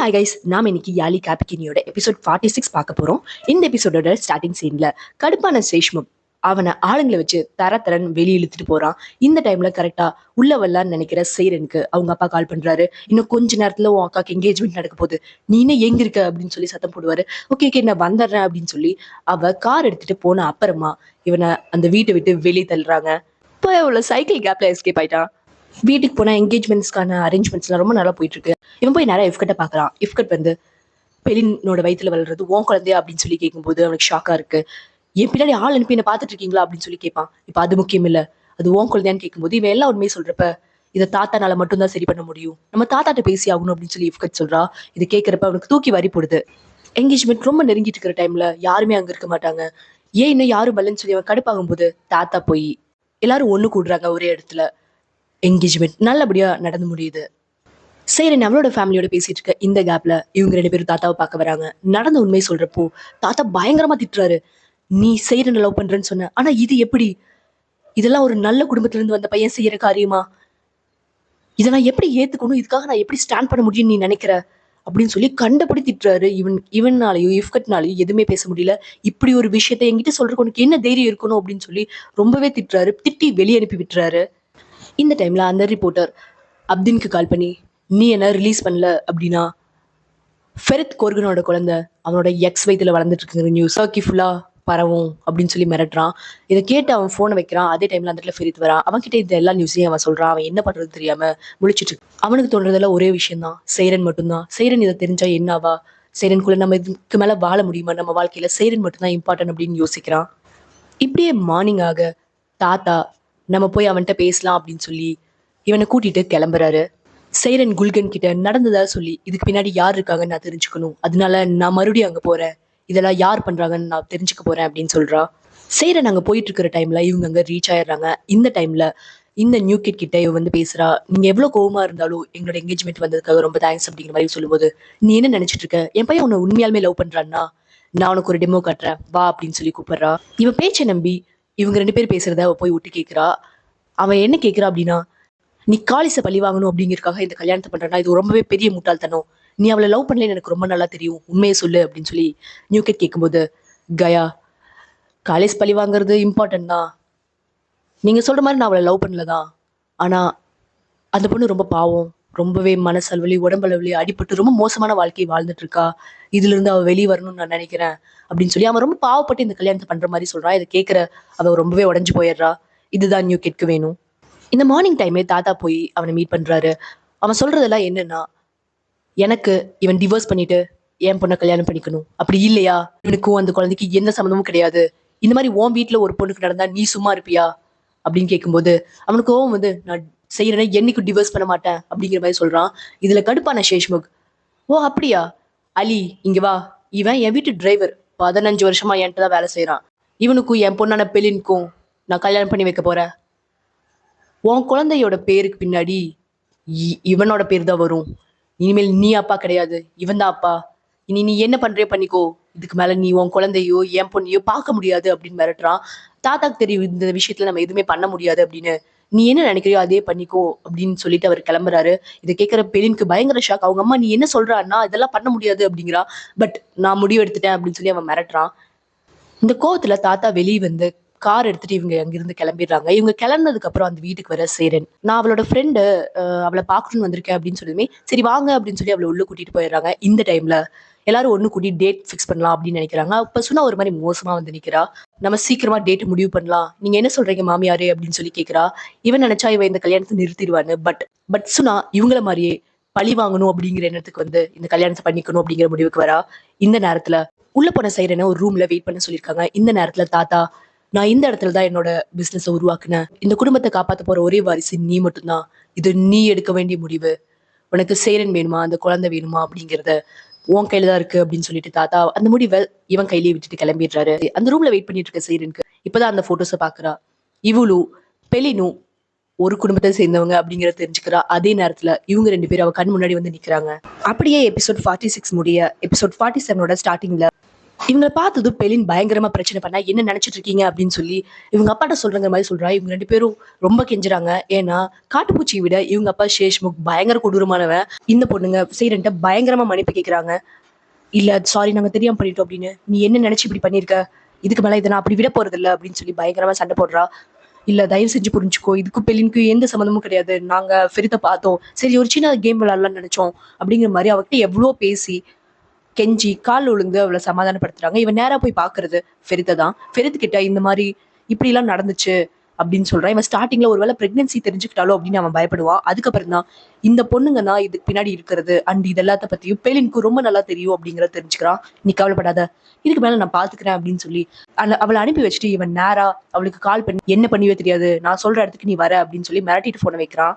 Hi guys, நாம் இன்னைக்கு யாலி கேபிகினியோட episode 46 பார்க்க போறோம். இந்த எபிசோடோட ஸ்டார்டிங் சீன்ல கடுப்பான சேஷ்முக் அவனை ஆளுங்களை வச்சு தரன்னு வெளியே இழுத்துட்டு போறான். இந்த டைம்ல கரெக்டா உள்ள வரலான்னு நினைக்கிற சேரனுக்கு அவங்க அப்பா கால் பண்றாரு. இன்னும் கொஞ்ச நேரத்துல உன் அக்காக்கு என்கேஜ்மெண்ட் நடக்க போகுது, நீ என்ன எங்க இருக்க அப்படின்னு சொல்லி சத்தம் போடுவாரு. ஓகே ஓகே நான் வந்துடுறேன் அப்படின்னு சொல்லி அவ கார் எடுத்துட்டு போன அப்புறமா இவனை அந்த வீட்டை விட்டு வெளியே தள்ளுறாங்க. இப்போ இவ்வளவு சைக்கிள் கேப்ல எஸ்கேப் ஆயிட்டான். வீட்டுக்கு போனா என்கேஜ்மெண்ட்ஸ்க்கான அரேஞ்ச்மெண்ட்ஸ்லாம் ரொம்ப நல்லா போயிட்டு இருக்கு. இவன் போய் நிறைய இஃப்கட்டை பார்க்கறான். இஃப்கட் வந்து பெலினோட வயிற்றுல வளர்றது உன் குழந்தையா அப்படின்னு சொல்லி கேட்கும்போது அவனுக்கு ஷாக்கா இருக்கு. என் பின்னாடி ஆள் அனுப்பி என்ன பார்த்துட்டு இருக்கீங்களா அப்படின்னு சொல்லி கேட்பான். இப்போ அது முக்கியம் இல்லை, அது உன் குழந்தையான்னு கேட்கும்போது இவன் எல்லா உண்மையை சொல்றப்ப இதை தாத்தானால மட்டும்தான் சரி பண்ண முடியும், நம்ம தாத்தாட்ட பேசி ஆகணும் அப்படின்னு சொல்லி இஃப்கட் சொல்றா. இது கேட்கறப்ப அவனுக்கு தூக்கி வாரி போடுது. என்கேஜ்மெண்ட் ரொம்ப நெருங்கிட்டு இருக்கிற டைம்ல யாருமே அங்க இருக்க மாட்டாங்க. ஏன் இன்னும் யாரும் வரலன்னு சொல்லி அவன் கடுப்பாகும் போது தாத்தா போய் எல்லாரும் ஒண்ணு கூடுறாங்க ஒரே இடத்துல. என்கேஜ்மெண்ட் நல்லபடியா நடந்து முடியுது. சேரன் அவளோட ஃபேமிலியோட பேசிட்டு இருக்க இந்த கேப்ல இவங்க 2 பேரும் தாத்தாவை பார்க்க வராங்க. நடந்த உண்மை சொல்றப்போ தாத்தா பயங்கரமா திட்டுறாரு. நீ சேரனை லவ் பண்றேன்னு சொன்ன, ஆனா இது எப்படி? இதெல்லாம் ஒரு நல்ல குடும்பத்துல இருந்து வந்த பையன் செய்யற காரியமா? இதை நான் எப்படி ஏத்துக்கணும், இதுக்காக நான் எப்படி ஸ்டாண்ட் பண்ண முடியும்னு நீ நினைக்கிற அப்படின்னு சொல்லி கண்டபடி திட்டுறாரு. இவனாலையும் இஃப்கட்னாலையும் எதுவுமே பேச முடியல. இப்படி ஒரு விஷயத்த என்கிட்ட சொல்றதுக்கு உனக்கு என்ன தைரியம் இருக்கணும் அப்படின்னு சொல்லி ரொம்பவே திட்டுறாரு. திட்டி வெளியே அனுப்பி விட்டுறாரு. இந்த டைம்ல அந்த ரிப்போர்ட்டர் அப்தின்க்கு கால் பண்ணி, நீ என்ன ரிலீஸ் பண்ணல அப்படின்னா ஃபெரித் கோர்கனோட குழந்தை அவனோட எக்ஸ் வயித்துல வளர்ந்துட்டு இருக்குங்கிற நியூஸ் டர்க்கி ஃபுல்லா பரவும் அப்படின்னு சொல்லி மிரட்டுறான். இதை கேட்டு அவன் போனை வைக்கிறான். அதே டைம்ல அந்த இடத்துல ஃபெரித் வரான். அவன் கிட்ட இந்த எல்லா நியூஸையும் அவன் சொல்றான். அவன் என்ன பண்றது தெரியாம முழிச்சிட்டு அவனுக்கு தோன்றதெல்லாம் ஒரே விஷயம் தான், சேரன் மட்டும்தான். சேரன் இதை தெரிஞ்சா என்னவா, சேரனுக்குள்ள நம்ம இதுக்கு மேல வாழ முடியுமா, நம்ம வாழ்க்கையில சேரன் மட்டும்தான் இம்பார்ட்டன்ட் அப்படின்னு யோசிக்கிறான். இப்படியே மார்னிங் ஆக தாத்தா நம்ம போய் அவன்கிட்ட பேசலாம் அப்படின்னு சொல்லி இவனை கூட்டிட்டு கிளம்புறாரு. சேரன் குல்கன் கிட்ட நடந்ததா சொல்லி இதுக்கு பின்னாடி யார் இருக்காங்கன்னு நான் தெரிஞ்சுக்கணும், அதனால நான் மறுபடியும் அங்க போறேன், இதெல்லாம் யார் பண்றாங்கன்னு நான் தெரிஞ்சுக்க போறேன் அப்படின்னு சொல்றா. சேரன் அங்க போயிட்டு இருக்கிற டைம்ல இவங்க அங்க ரீச் ஆயிடுறாங்க. இந்த டைம்ல இந்த நியூ கிட் கிட்ட இவ வந்து பேசுறா. நீங்க எவ்வளவு கோவமா இருந்தாலும் எங்களோட என்கேஜ்மெண்ட் வந்ததுக்காக ரொம்ப தேங்க்ஸ் அப்படிங்கிற மாதிரி சொல்லும்போது, நீ என்ன நினைச்சிட்டு இருக்க, என் பையன் உன்னை உண்மையாலுமே லவ் பண்றான்னா நான் உனக்கு ஒரு டெமோ காட்டுறேன் வா அப்படின்னு சொல்லி கூப்பிடுறா. இவன் பேச்சை நம்பி இவங்க 2 பேர் பேசுறத அவ போய் விட்டு கேட்கிறா. அவன் என்ன கேட்கிறா அப்படின்னா, நீ காலிச பழி வாங்கணும் அப்படிங்கிறதுக்காக இந்த கல்யாணத்தை பண்றா, இது ரொம்பவே பெரிய முட்டாள்தனம், நீ அவளை லவ் பண்ணலன்னு எனக்கு ரொம்ப நல்லா தெரியும், உண்மையை சொல்லு அப்படின்னு சொல்லி நியூ கிட் கேட்கும்போது, கயா காலேஜ் பழி வாங்குறது இம்பார்ட்டன்ட் தான், நீங்க சொல்ற மாதிரி நான் அவளை லவ் பண்ணலதான், ஆனா அந்த பொண்ணு ரொம்ப பாவம், ரொம்பவே மனசல்வலி உடம்பளவலி அடிபட்டு ரொம்ப மோசமான வாழ்க்கையை வாழ்ந்துட்டு இருக்கா, இதுல இருந்து அவ வெளியே வரணும்னு நான் நினைக்கிறேன் அப்படின்னு சொல்லி அவன் ரொம்ப பாவப்பட்டு இந்த கல்யாணத்தை பண்ற மாதிரி சொல்றா. இதை கேட்கிற அவ ரொம்பவே உடஞ்சு போயிடுறா. இதுதான் நியூ கிட்க்கு வேணும். இந்த மார்னிங் டைமே தாத்தா போய் அவனை மீட் பண்றாரு. அவன் சொல்றதெல்லாம் என்னன்னா, எனக்கு இவன் டிவோர்ஸ் பண்ணிட்டு என் பொண்ணை கல்யாணம் பண்ணிக்கணும், அப்படி இல்லையா இவனுக்கும் அந்த குழந்தைக்கு எந்த சம்மந்தமும் கிடையாது, இந்த மாதிரி உன் வீட்டுல ஒரு பொண்ணுக்கு நடந்தா நீ சும்மா இருப்பியா அப்படின்னு கேட்கும்போது அவனுக்கு கோவம் வந்து, நான் செய்யறேன் என்னைக்கும் டிவோர்ஸ் பண்ண மாட்டேன் அப்படிங்கிற மாதிரி சொல்றான். இதுல கடுப்பான சேஷ்முக், ஓ அப்படியா அலி இங்க வா, இவன் என் வீட்டு டிரைவர், 15 வருஷமா என்கிட்ட தான் வேலை செய்யறான், இவனுக்கும் என் பொண்ணான பெலினுக்கும் நான் கல்யாணம் பண்ணி வைக்க போறேன், உன் குழந்தையோட பேருக்கு பின்னாடி இவனோட பேர் தான் வரும், இனிமேல் நீ அப்பா கிடையாது, இவன் தான் அப்பா, இனி நீ என்ன பண்றே பண்ணிக்கோ, இதுக்கு மேல நீ உன் குழந்தையோ என் பொண்ணையோ பார்க்க முடியாது அப்படின்னு மிரட்டுறான். தாத்தாக்கு தெரியும் இந்த விஷயத்துல நம்ம எதுவுமே பண்ண முடியாது அப்படின்னு, நீ என்ன நினைக்கிறியோ அதே பண்ணிக்கோ அப்படின்னு சொல்லிட்டு அவர் கிளம்புறாரு. இதை கேட்கிற பெலினுக்கு பயங்கர ஷாக். அவங்க அம்மா நீ என்ன சொல்றான்னா இதெல்லாம் பண்ண முடியாது அப்படிங்கிறா. பட் நான் முடிவு எடுத்துட்டேன் அப்படின்னு சொல்லி அவன் மிரட்டுறான். இந்த கோவத்துல தாத்தா வெளியே வந்து கார் எடுத்துட்டு இவங்க அங்கிருந்து கிளம்பிடுறாங்க. இவங்க கிளம்புனதுக்கு அப்புறம் அந்த வீட்டுக்கு வர சேரன், நான் அவளோட ஃப்ரெண்டு அவளை பார்க்கணும்னு வந்திருக்கேன் அப்படின்னு சொல்லுமே, சரி வாங்க அப்படின்னு சொல்லி அவளை உள்ள கூட்டிட்டு போயிடுறாங்க. இந்த டைம்ல எல்லாரும் ஒண்ணு கூட்டி டேட் ஃபிக்ஸ் பண்ணலாம் அப்படின்னு நினைக்கிறாங்க. அப்ப சொன்னா ஒரு மாதிரி மோசமா வந்து நிக்கிறா. நம்ம சீக்கிரமா டேட் முடிவு பண்ணலாம், நீங்க என்ன சொல்றீங்க மாமியாரே அப்படின்னு சொல்லி கேட்கிறா. இவன் நினைச்சா இவன் இந்த கல்யாணத்தை நிறுத்திடுவான்னு. பட் சுனா இவங்கள மாதிரியே பழி வாங்கணும் அப்படிங்கிற எண்ணத்துக்கு வந்து இந்த கல்யாணத்தை பண்ணிக்கணும் அப்படிங்கிற முடிவுக்கு வரா. இந்த நேரத்துல உள்ள போன சைரனை ஒரு ரூம்ல வெயிட் பண்ண சொல்லியிருக்காங்க. இந்த நேரத்துல தாத்தா, நான் இந்த இடத்துல தான் என்னோட பிசினஸை உருவாக்குனேன், இந்த குடும்பத்தை காப்பாற்ற போற ஒரே வாரிசு நீ மட்டும்தான், இது நீ எடுக்க வேண்டிய முடிவு, உனக்கு சேரன் வேணுமா அந்த குழந்தை வேணுமா அப்படிங்கிறத உன் கையில தான் இருக்கு அப்படின்னு சொல்லிட்டு தாத்தா அந்த முடிவை இவன் கையிலேயே விட்டுட்டு கிளம்பிடுறாரு. அந்த ரூம்ல வெயிட் பண்ணிட்டு இருக்க சேரனுக்கு இப்பதான் அந்த போட்டோஸை பாக்குறா. இவளு பெலினும் ஒரு குடும்பத்தை சேர்ந்தவங்க அப்படிங்கறத தெரிஞ்சுக்கிறா. அதே நேரத்துல இவங்க 2 பேரும் அவ கண் முன்னாடி வந்து நிக்கிறாங்க. அப்படியே எபிசோட் 46 முடிய எபிசோட் 47ஓட ஸ்டார்டிங்ல இவங்கள பார்த்தது பெலின் பயங்கரமா பிரச்சனை பண்ணா என்ன நினைச்சிட்டு இருக்கீங்க அப்படின்னு சொல்லி இவங்க அப்பாட்ட சொல்றங்க மாதிரி சொல்றா. இவங்க 2 பேரும் ரொம்ப கெஞ்சுறாங்க. ஏன்னா காட்டுப்பூச்சியை விட இவங்க அப்பா சேஷ்முக் பயங்கர கொடூரமானவன். இந்த பொண்ணுங்க சைரன்ட்ட பயங்கரமா மன்னிப்பு கேட்கறாங்க. இல்ல சாரி நாங்க தெரியாம பண்ணிட்டோம் அப்படின்னு. நீ என்ன நினைச்சு இப்படி பண்ணிருக்க, இதுக்கு மேல இதை நான் அப்படி விட போறது இல்ல அப்படின்னு சொல்லி பயங்கரமா சண்டை போடுறா. இல்ல தயவு செஞ்சு புரிஞ்சுக்கோ, இதுக்கும் பெலினுக்கு எந்த சம்மந்தமும் கிடையாது, நாங்க ஃபெரித்தை பார்த்தோம், சரி ஒரு சின்ன கேம் விளையாடலாம்னு நினைச்சோம் அப்படிங்கிற மாதிரி அவகிட்ட எவ்வளோ பேசி கெஞ்சி கால் விழுந்து அவளை சமாதானப்படுத்துறாங்க. இவன் நேரா போய் பாக்குறது ஃபெரித்தை தான். ஃபெரித் கிட்ட இந்த மாதிரி இப்படி எல்லாம் நடந்துச்சு அப்படின்னு சொல்றான். இவன் ஸ்டார்டிங்ல ஒருவேளை பிரெக்னன்சி தெரிஞ்சுக்கிட்டாலோ அப்படின்னு அவன் பயப்படுவான். அதுக்கப்புறம் தான் இந்த பொண்ணுங்க தான் இதுக்கு பின்னாடி இருக்கிறது அண்ட் இது எல்லாத்த பத்தியும் பெலினுக்கு ரொம்ப நல்லா தெரியும் அப்படிங்கறத தெரிஞ்சுக்கிறான். நீ கவலைப்படாத, இதுக்கு மேல நான் பாத்துக்கிறேன் அப்படின்னு சொல்லி அவளை அனுப்பி வச்சுட்டு இவன் நேரா அவளுக்கு கால் பண்ணி என்ன பண்ணியவே தெரியாது, நான் சொல்ற இடத்துக்கு நீ வர அப்படின்னு சொல்லி மிரட்டிட்டு போன வைக்கிறான்.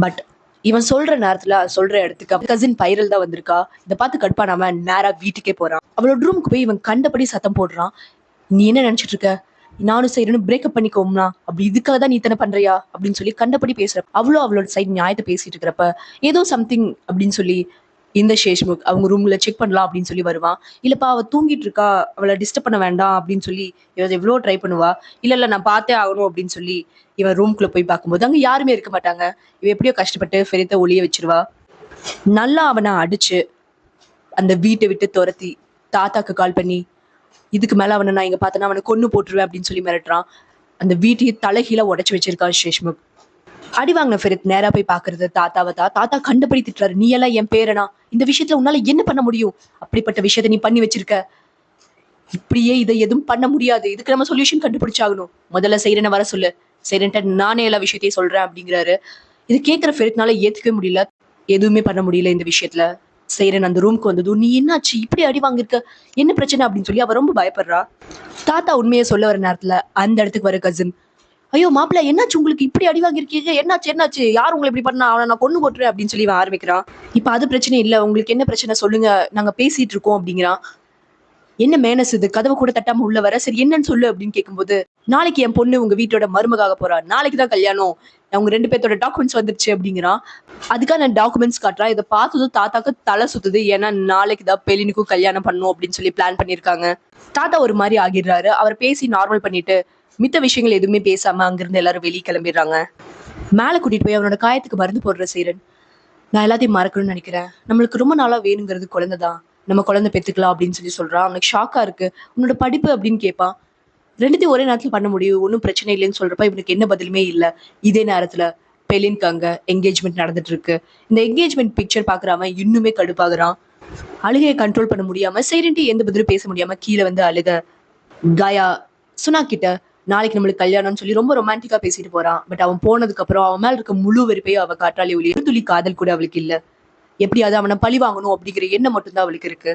பட் இவன் சொல்ற நேரத்துல சொல்ற இடத்துக்கு கசின் பைரல் தான் வந்திருக்கா. இதை பார்த்து கடுப்பானாம நேரா வீட்டுக்கே போறான். அவளோட ரூமுக்கு போய் இவன் கண்டபடி சத்தம் போடுறான். நீ என்ன நினைச்சிட்டு இருக்க, நானும் செய்யறேன்னு பிரேக்கப் பண்ணிக்கோம்னா அப்படி இதுக்காக தான் நீ இத்தனை பண்றியா அப்படின்னு சொல்லி கண்டபடி பேசுற. அவ்வளோ அவளோட சைட் நியாயத்தை பேசிட்டு இருக்கிறப்ப ஏதோ சம்திங் அப்படின்னு சொல்லி இந்த சேஷ்முக் அவங்க ரூம்ல செக் பண்ணலாம் அப்படின்னு சொல்லி வருவான். இல்லப்பா அவ தூங்கிட்டு இருக்கா, அவளை டிஸ்டர்ப் பண்ண வேண்டாம் அப்படின்னு சொல்லி இவன் எவ்வளோ ட்ரை பண்ணுவா. இல்ல நான் பார்த்தே ஆகணும் அப்படின்னு சொல்லி இவன் ரூம்குள்ள போய் பார்க்கும்போது அங்க யாருமே இருக்க மாட்டாங்க. இவ எப்படியோ கஷ்டப்பட்டு ஃபெரித்தை ஒளிய வச்சிருவா. நல்லா அவனை அடிச்சு அந்த வீட்டை விட்டு துரத்தி தாத்தாக்கு கால் பண்ணி இதுக்கு மேல அவனை நான் இங்க பார்த்தேன்னா அவனை கொன்னு போட்டுருவேன் அப்படின்னு சொல்லி மிரட்டுறான். அந்த வீட்டையே தலைகீழ உடைச்சு வச்சிருக்கான் சேஷ்முக். அடி வாங்கின ஃபெரித் நேரா போய் பாக்குறது தாத்தாவை தான். தாத்தா கண்டுபடி திட்டுறாரு. நீ எல்லாம் என் பேரனா, இந்த விஷயத்துல உன்னால என்ன பண்ண முடியும், அப்படிப்பட்ட விஷயத்த நீ பண்ணி வச்சிருக்க, இப்படியே இதை எதுவும் பண்ண முடியாது, இதுக்கு நம்ம சொல்யூஷன் கண்டுபிடிச்சாகணும், முதல்ல சைரனை வர சொல்லு, சைரன்ட்ட நானே எல்லா விஷயத்தையும் சொல்றேன் அப்படிங்கிறாரு. இது கேட்கிற ஃபெரித்னால ஏத்துக்கவே முடியல, எதுவுமே பண்ண முடியல இந்த விஷயத்துல. சைரன் அந்த ரூம்க்கு வந்ததும் நீ என்னாச்சு இப்படி அடி வாங்கிருக்க, என்ன பிரச்சனை அப்படின்னு சொல்லி அவ ரொம்ப பயப்படுறா. தாத்தா உண்மையை சொல்ல வர நேரத்துல அந்த இடத்துக்கு வர கசின், ஐயோ மாப்பிள்ள என்னாச்சு உங்களுக்கு, இப்படி அடி வாங்கிருக்கீங்க, என்னாச்சு யார் உங்களை இப்படி பண்ணா, அவனை நான் கொண்டு போட்டுறேன் அப்படின்னு சொல்லி ஆரம்பிக்கிறான். இப்ப அது பிரச்சனை இல்ல, உங்களுக்கு என்ன பிரச்சனை சொல்லுங்க, நாங்க பேசிட்டு இருக்கோம் அப்படிங்கிறான். என்ன மேனஸ் இது, கதவை கூட தட்டாம உள்ள வர, சரி என்னன்னு சொல்லு அப்படின்னு கேட்கும்போது, நாளைக்கு என் பொண்ணு உங்க வீட்டோட மருமகாக போறா, நாளைக்கு தான் கல்யாணம், அவங்க 2 பேர்த்தோட டாக்குமெண்ட்ஸ் வந்துருச்சு அப்படிங்கிறான். அதுக்காக நான் டாக்குமெண்ட்ஸ் காட்டுறான். இதை பார்த்ததும் தாத்தாக்கு தலை சுத்துது. ஏன்னா நாளைக்கு தான் பெலினுக்கும் கல்யாணம் பண்ணணும் அப்படின்னு சொல்லி பிளான் பண்ணிருக்காங்க. தாத்தா ஒரு மாதிரி ஆகிடுறாரு. அவர் பேசி நார்மல் பண்ணிட்டு மித்த விஷயங்கள் எதுவுமே பேசாம அங்கிருந்து எல்லாரும் வெளியே கிளம்பிடுறாங்க. மேல கூட்டிட்டு போய் அவனோட காயத்துக்கு மருந்து போடுற சீரன், நான் எல்லாத்தையும் மறக்கணும்னு நினைக்கிறேன், நம்மளுக்கு ரொம்ப நாளா வேணுங்கிறது குழந்தைதான், நம்ம குழந்தை பெத்துக்கலாம் அப்படின்னு சொல்லி சொல்றான். அவனுக்கு ஷாக்கா இருக்கு. உன்னோட படிப்பு அப்படின்னு கேட்பான். 2த்தையும் ஒரே நேரத்துல பண்ண முடியும், ஒன்றும் பிரச்சனை இல்லைன்னு சொல்றப்ப இவனுக்கு என்ன பதிலுமே இல்லை. இதே நேரத்துல பெலின்க்கு அங்க என்கேஜ்மெண்ட் நடந்துட்டு இருக்கு. இந்த என்கேஜ்மெண்ட் பிக்சர் பாக்குறாம இன்னுமே கடுப்பாகிறான். அழுகையை கண்ட்ரோல் பண்ண முடியாம சைரண்டி எந்த பதிலும் பேச முடியாம கீழே வந்து அழுக. காயா சுனா கிட்ட நாளைக்கு நம்மளுக்கு கல்யாணம்னு சொல்லி ரொம்ப ரொமான்டிக்கா பேசிட்டு போறான். பட் அவன் போனதுக்கு அப்புறம் அவன் மேல இருக்க முழு வெறுப்பையும் அவ காற்றாலே ஒளி, ஒரு துளி காதல் கூட அவளுக்கு இல்ல. எப்படியாவது அவனை பழி வாங்கணும் அப்படிங்கிற எண்ணம் மட்டும்தான் அவளுக்கு இருக்கு.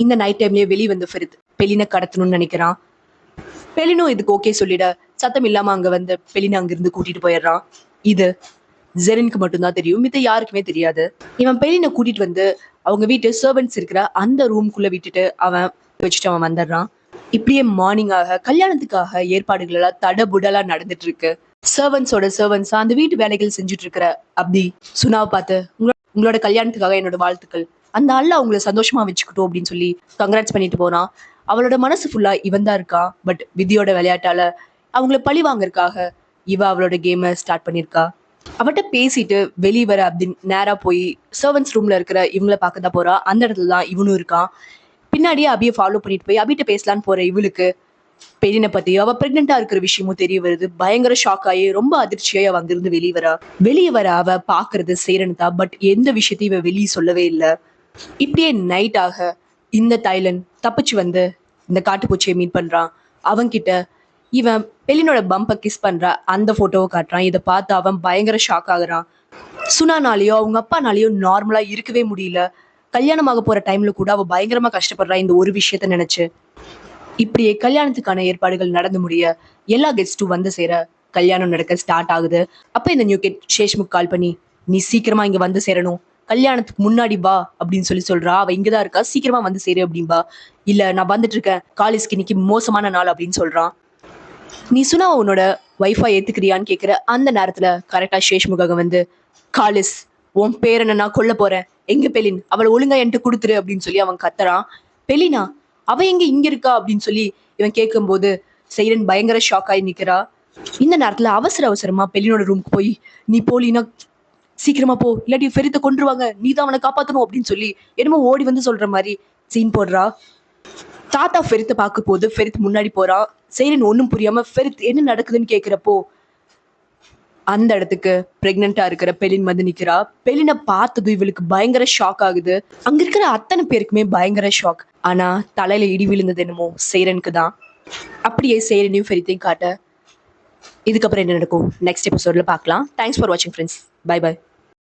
இந்த நைட் டைம்லயே வெளியே வந்து ஃபெரித் பெலினை கடத்தணும்னு நினைக்கிறான். பெலினும் இதுக்கு ஓகே சொல்லிட சத்தம் இல்லாம அங்க வந்து பெலினை அங்கிருந்து கூட்டிட்டு போயிடுறான். இது ஜெரினுக்கு மட்டும்தான் தெரியும், மித்த யாருக்குமே தெரியாது. இவன் பெலினை கூட்டிட்டு வந்து அவங்க வீட்டு சர்வன்ட்ஸ் இருக்கிற அந்த ரூம்குள்ள விட்டுட்டு அவன் வச்சுட்டு அவன் வந்துடுறான். இப்படியே மார்னிங் ஆக கல்யாணத்துக்காக ஏற்பாடுகள் எல்லாம் தடபுடலா நடந்துட்டு இருக்கு. சர்வன்ட்ஸா அந்த வீட்டு வேலைகள் செஞ்சுட்டு இருக்கிற அப்படி சுனாவை பார்த்து, உங்களோட கல்யாணத்துக்காக என்னோட வாழ்த்துக்கள், அந்த அல்ல அவங்கள சந்தோஷமா வச்சுக்கிட்டோம் அப்படின்னு சொல்லி கங்க்ராட்ஸ் பண்ணிட்டு போறான். அவளோட மனசு ஃபுல்லா இவன் தான் இருக்கா. பட் விதியோட விளையாட்டால அவங்கள பழி வாங்கறதுக்காக இவ அவளோட கேமை ஸ்டார்ட் பண்ணிருக்கா. அவட்ட பேசிட்டு வெளியே வர அப்படின்னு நேரா போய் சர்வன்ட்ஸ் ரூம்ல இருக்கிற இவங்களை பார்க்க தான் போறா. அந்த இடத்துல தான் இவனும் இருக்கான். பின்னாடியே அபியை ஃபாலோ பண்ணிட்டு போய் அபிட்ட பேசலான்னு போற இவளுக்கு பெலினை பத்தி அவ பிரெக்னெண்டா இருக்கிற விஷயமும் தெரிய வருது. பயங்கர ஷாக் ஆகி ரொம்ப அதிர்ச்சியாய் அவ அங்கிருந்து வெளியே வர அவ பாக்குறது சேரன்தா. பட் எந்த விஷயத்தையும் இவ வெளியே சொல்லவே இல்லை. இப்படியே நைட் ஆக இந்த தைலன் தப்பிச்சு வந்து இந்த காட்டுப்பூச்சியை மீட் பண்றான். அவன்கிட்ட இவன் பெலினோட பம்பை கிஸ் பண்ற அந்த போட்டோவை காட்டுறான். இதை பார்த்து அவன் பயங்கர ஷாக் ஆகுறான். சுனானாலேயோ அவங்க அப்பானாலேயோ நார்மலா இருக்கவே முடியல. கல்யாணமாக போற டைம்ல கூட அவ பயங்கரமா கஷ்டப்படுறா இந்த ஒரு விஷயத்த நினைச்சு. இப்படியே கல்யாணத்துக்கான ஏற்பாடுகள் நடந்து முடிய எல்லா கெஸ்டும் வந்து சேர கல்யாணம் நடக்க ஸ்டார்ட் ஆகுது. அப்ப இந்த நியூ கெட் சேஷ்முக் கால் பண்ணி, நீ சீக்கிரமா இங்க வந்து சேரணும், கல்யாணத்துக்கு முன்னாடி வா அப்படின்னு சொல்லி சொல்றா. அவ இங்கதான் இருக்கா, சீக்கிரமா வந்து சேரு அப்படின்பா. இல்ல நான் வந்துட்டு இருக்கேன், காலேஜ்க்கு இன்னைக்கு மோசமான நாள் அப்படின்னு சொல்றான். நீ சுனா உன்னோட வைஃபா ஏத்துக்கிறியான்னு கேக்குற அந்த நேரத்துல கரெக்டா சேஷ்முக வந்து, காலிஸ் உன் பேரனை நான் கொல்ல போறேன், எங்க பெலின், அவளை ஒழுங்கா என்கிட்ட கொடுத்துரு அப்படின்னு சொல்லி அவன் கத்துறான். பெலினா அவ எங்க இங்க இருக்கா அப்படின்னு சொல்லி இவன் கேட்கும்போது சைரன் பயங்கர ஷாக் ஆகி நிக்கிறா. இந்த நேரத்துல அவசர அவசரமா பெலினோட ரூமுக்கு போய், நீ போலினா சீக்கிரமா போ, இல்லாட்டி ஃபெரித்தை கொன்றுவாங்க, நீ தான் அவனை காப்பாத்தணும் அப்படின்னு சொல்லி என்னமோ ஓடி வந்து சொல்ற மாதிரி சீன் போடுறா. தாத்தா ஃபெரித்தை பார்க்க போது ஃபெரித் முன்னாடி போறான். சைரன் ஒண்ணும் புரியாம ஃபெரித் என்ன நடக்குதுன்னு கேக்குறப்போ அந்த இடத்துக்கு பிரெக்னெண்டா இருக்கிற பெலின் வந்து நிக்கிறா. பெலினை பார்த்தது இவளுக்கு பயங்கர ஷாக் ஆகுது. அங்க இருக்கிற அத்தனை பேருக்குமே பயங்கர ஷாக். ஆனா தலையில இடி விழுந்தது என்னமோ சேரனுக்கு தான். அப்படியே சேரனையும் ஃபெரித்தையும் காட்ட இதுக்கப்புறம் என்ன நடக்கும் நெக்ஸ்ட் எபிசோட்ல பார்க்கலாம். தேங்க்ஸ் ஃபார் வாட்சிங் ஃப்ரெண்ட்ஸ். Bye by.